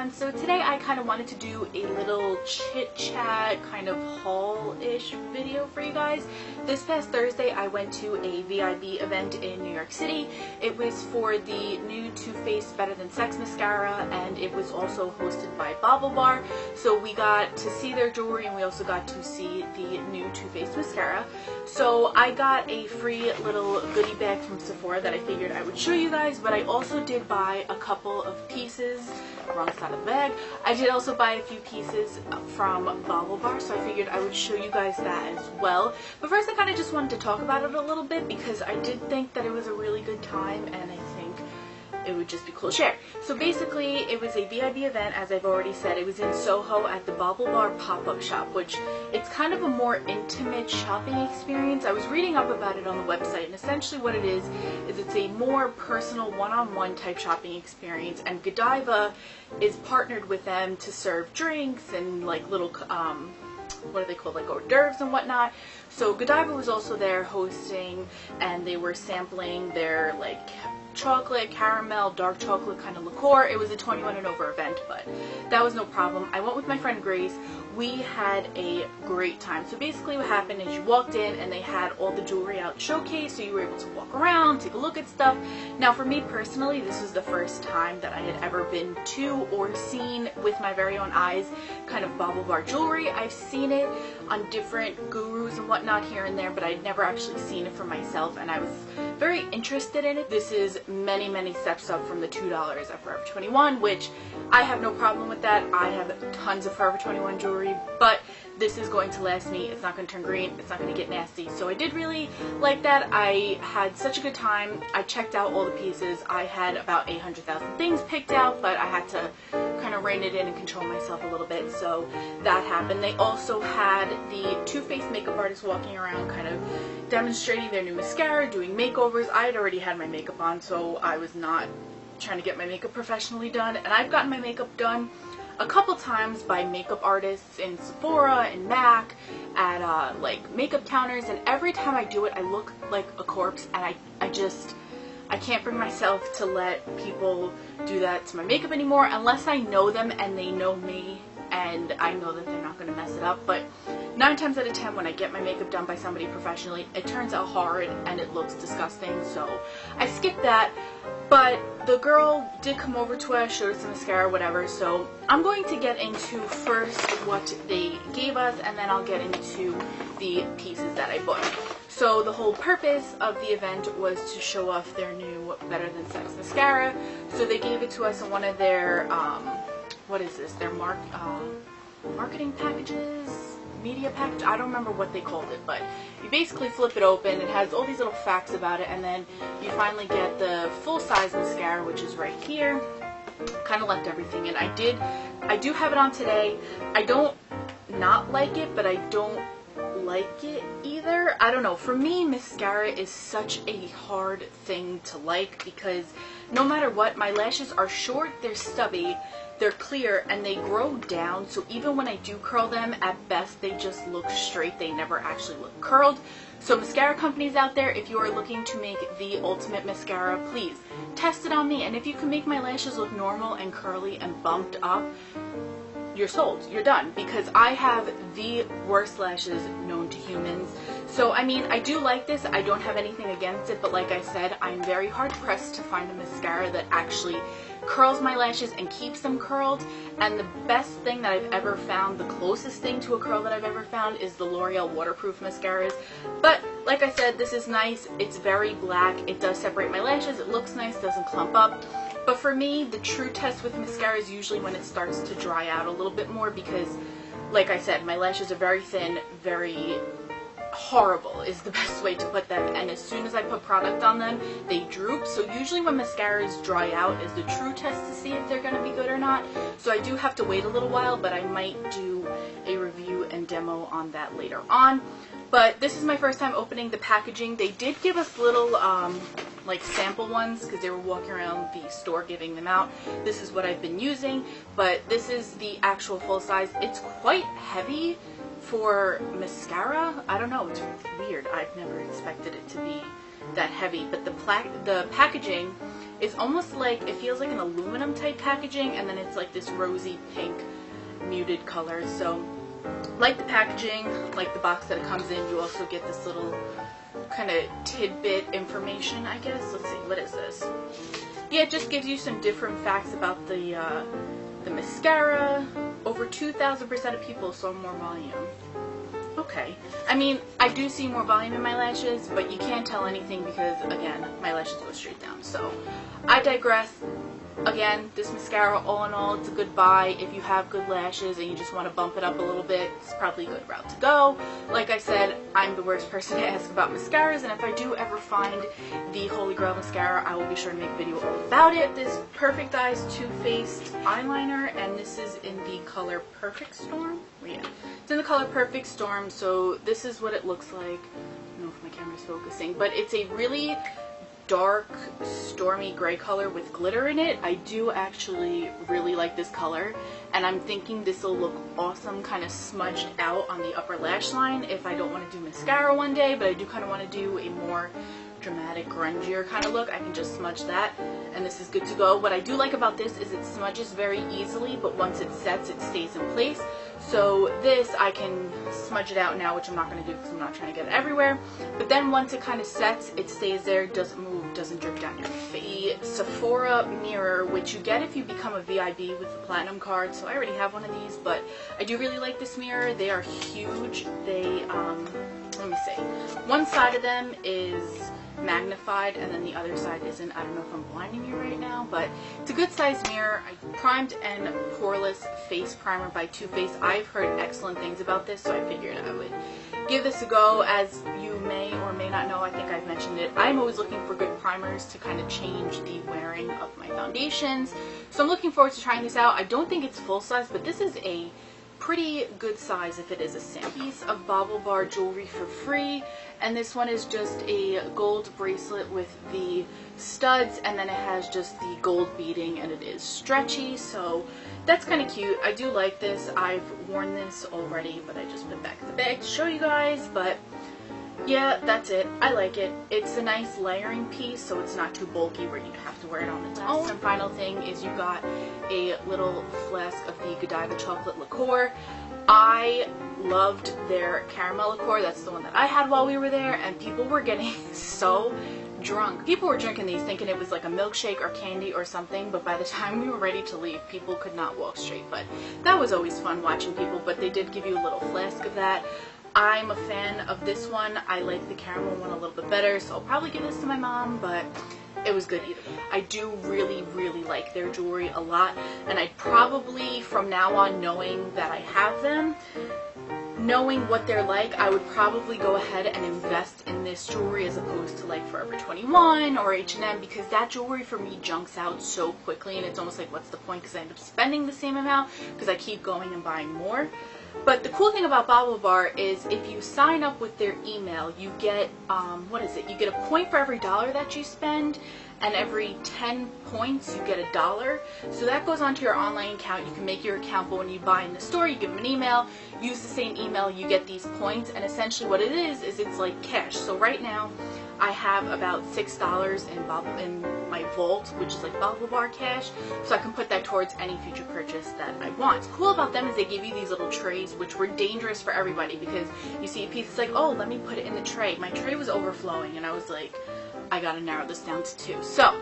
everyone. So today I kind of wanted to do a little chit chat kind of haul-ish video for you guys. This past Thursday I went to a VIB event in New York City. It was for the new Too Faced Better Than Sex mascara, and it was also hosted by BaubleBar. So we got to see their jewelry and we also got to see the new Too Faced mascara. So I got a free little goodie bag from Sephora that I figured I would show you guys, but I also did buy a couple of pieces, wrong side of the bag. I did also buy a few pieces from BaubleBar, so I figured I would show you guys that as well. But first I kind of just wanted to talk about it a little bit because I did think that it was a really good time, and I think it would just be cool to share. So basically it was a VIB event, as I've already said. It was in Soho at the BaubleBar pop-up shop, which it's kind of a more intimate shopping experience. I was reading up about it on the website, and essentially what it is it's a more personal one-on-one type shopping experience, and Godiva is partnered with them to serve drinks and like little what are they called, like hors d'oeuvres and whatnot. So Godiva was also there hosting, and they were sampling their like chocolate, caramel, dark chocolate kind of liqueur. It was a 21 and over event, but that was no problem. I went with my friend Grace. We had a great time. So basically what happened is you walked in and they had all the jewelry out showcased, so you were able to walk around, take a look at stuff. Now for me personally, this was the first time that I had ever been to or seen with my very own eyes kind of BaubleBar jewelry. I've seen it on different gurus and whatnot here and there, but I'd never actually seen it for myself, and I was very interested in it. This is many steps up from the $2 at Forever 21, which I have no problem with that. I have tons of Forever 21 jewelry, but this is going to last me. It's not going to turn green. It's not going to get nasty. So I did really like that. I had such a good time. I checked out all the pieces. I had about 800,000 things picked out, but I had to kind of rein it in and control myself a little bit, so that happened. They also had the Too Faced makeup artists walking around kind of demonstrating their new mascara, doing makeovers. I had already had my makeup on, so I was not trying to get my makeup professionally done, and I've gotten my makeup done a couple times by makeup artists in Sephora and MAC at like makeup counters, and every time I do it I look like a corpse, and I can't bring myself to let people do that to my makeup anymore unless I know them and they know me and I know that they're not going to mess it up. But 9 times out of 10 when I get my makeup done by somebody professionally, it turns out horrid and it looks disgusting, so I skipped that. But the girl did come over to us, showed us the mascara, whatever, so I'm going to get into first what they gave us, and then I'll get into the pieces that I bought. So the whole purpose of the event was to show off their new Better Than Sex mascara. So they gave it to us in one of their, what is this, their marketing packages? Media package? I don't remember what they called it, but you basically flip it open. It has all these little facts about it, and then you finally get the full-size mascara, which is right here. Kind of left everything in. I do have it on today. I don't not like it, but I don't like it either. I don't know. For me, mascara is such a hard thing to like because no matter what, my lashes are short, they're stubby, they're clear, and they grow down, so even when I do curl them, at best they just look straight. They never actually look curled. So mascara companies out there, if you are looking to make the ultimate mascara, please test it on me, and if you can make my lashes look normal and curly and bumped up, you're sold. You're done, because I have the worst lashes known to humans. So I mean, I do like this. I don't have anything against it, but like I said, I'm very hard pressed to find a mascara that actually curls my lashes and keeps them curled. And the best thing that I've ever found, the closest thing to a curl that I've ever found, is the L'Oreal waterproof mascaras. But like I said, this is nice. It's very black. It does separate my lashes. It looks nice, doesn't clump up. But for me, the true test with mascara is usually when it starts to dry out a little bit more, because like I said, my lashes are very thin, very horrible is the best way to put them, and as soon as I put product on them, they droop. So usually when mascaras dry out is the true test to see if they're going to be good or not. So I do have to wait a little while, but I might do a review and demo on that later on. But this is my first time opening the packaging. They did give us little like sample ones because they were walking around the store giving them out. This is what I've been using, but this is the actual full size. It's quite heavy for mascara. I don't know, it's weird. I've never expected it to be that heavy, but the packaging It's almost like, it feels like an aluminum type packaging, and then it's like this rosy pink muted color. So like the packaging, like the box that it comes in, you also get this little kind of tidbit information, I guess. Let's see, what is this? Yeah, it just gives you some different facts about the mascara. Over 2,000% of people saw more volume. Okay. I mean, I do see more volume in my lashes, but you can't tell anything because, again, my lashes go straight down. So, I digress. Again, this mascara, all in all, it's a good buy. If you have good lashes and you just want to bump it up a little bit, it's probably a good route to go. Like I said, I'm the worst person to ask about mascaras, and if I do ever find the Holy Grail mascara, I will be sure to make a video all about it. This Perfect Eyes Too Faced eyeliner, and this is in the color Perfect Storm. Yeah, it's in the color Perfect Storm, so this is what it looks like. I don't know if my camera's focusing, but it's a really dark, stormy gray color with glitter in it. I do actually really like this color, and I'm thinking this will look awesome kind of smudged out on the upper lash line if I don't want to do mascara one day, but I do kind of want to do a more dramatic, grungier kind of look. I can just smudge that, and this is good to go. What I do like about this is it smudges very easily, but once it sets, it stays in place. So this, I can smudge it out now, which I'm not going to do because I'm not trying to get it everywhere. But then once it kind of sets, it stays there, doesn't move, doesn't drip down your face. Sephora mirror, which you get if you become a VIB with the Platinum card. So I already have one of these, but I do really like this mirror. They are huge. They, let me see. One side of them is magnified and then the other side isn't. I don't know if I'm blinding you right now, but it's a good size mirror. I primed and poreless face primer by Too Faced. I've heard excellent things about this, so I figured I would give this a go. As you may or may not know, I think I've mentioned it, I'm always looking for good primers to kind of change the wearing of my foundations, so I'm looking forward to trying this out. I don't think it's full size, but this is a pretty good size if it is a sample. Piece of Bobble Bar jewelry for free, and this one is just a gold bracelet with the studs, and then it has just the gold beading, and it is stretchy, so that's kind of cute. I do like this. I've worn this already, but I just put back in the bag to show you guys. But yeah, that's it. I like it. It's a nice layering piece, so it's not too bulky where you have to wear it on its own. And final thing is you got a little flask of the Godiva chocolate liqueur. I loved their caramel liqueur. That's the one that I had while we were there, and people were getting so drunk. People were drinking these thinking it was like a milkshake or candy or something, but by the time we were ready to leave, people could not walk straight. But that was always fun watching people, but they did give you a little flask of that. I'm a fan of this one. I like the caramel one a little bit better, so I'll probably give this to my mom, but it was good either way. I do really, really like their jewelry a lot, and I'd probably, from now on, knowing that I have them, knowing what they're like, I would probably go ahead and invest in this jewelry as opposed to like Forever 21 or H&M, because that jewelry for me junks out so quickly, and it's almost like, what's the point, because I end up spending the same amount because I keep going and buying more. But the cool thing about Bobble Bar is if you sign up with their email, you get, you get a point for every $1 that you spend, and every 10 points you get $1. So that goes onto your online account. You can make your account, but when you buy in the store, you give them an email, use the same email, you get these points, and essentially what it is it's like cash. So right now, I have about $6 in my vault, which is like Bobble Bar cash, so I can put that towards any future purchase that I want. What's cool about them is they give you these little trays, which were dangerous for everybody, because you see a piece, it's like, oh, let me put it in the tray. My tray was overflowing, and I was like, I gotta narrow this down to 2. So,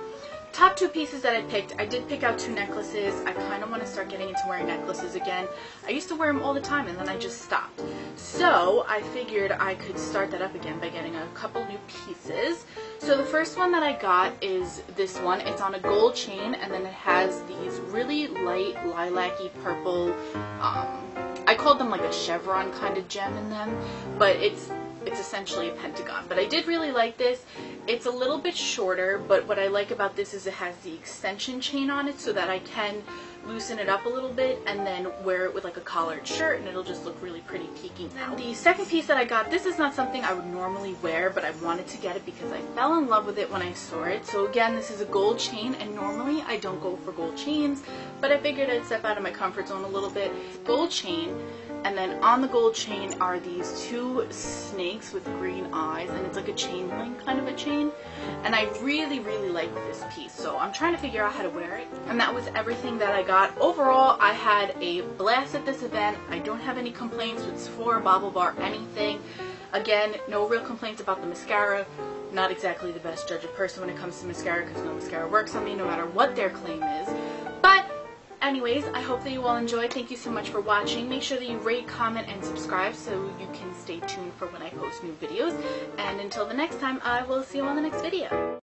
top 2 pieces that I picked, I did pick out 2 necklaces. I kind of want to start getting into wearing necklaces again. I used to wear them all the time, and then I just stopped. So I figured I could start that up again by getting a couple new pieces. So the first one that I got is this one. It's on a gold chain, and then it has these really light lilac-y purple, I called them like a chevron kind of gem in them, but it's essentially a pentagon. But I did really like this. It's a little bit shorter, but what I like about this is it has the extension chain on it so that I can loosen it up a little bit and then wear it with like a collared shirt, and it'll just look really pretty peeking out. The second piece that I got, this is not something I would normally wear, but I wanted to get it because I fell in love with it when I saw it. So again, this is a gold chain, and normally I don't go for gold chains, but I figured I'd step out of my comfort zone a little bit. Gold chain, and then on the gold chain are these two snakes with green eyes, and it's like a chain link kind of a chain, and I really like this piece, so I'm trying to figure out how to wear it. And that was everything that I got. Overall, I had a blast at this event. I don't have any complaints with Sephora, Bobble Bar, anything. Again, no real complaints about the mascara. Not exactly the best judge of person when it comes to mascara, because no mascara works on me no matter what their claim is. But anyways, I hope that you all enjoyed. Thank you so much for watching. Make sure that you rate, comment, and subscribe so you can stay tuned for when I post new videos. And until the next time, I will see you on the next video.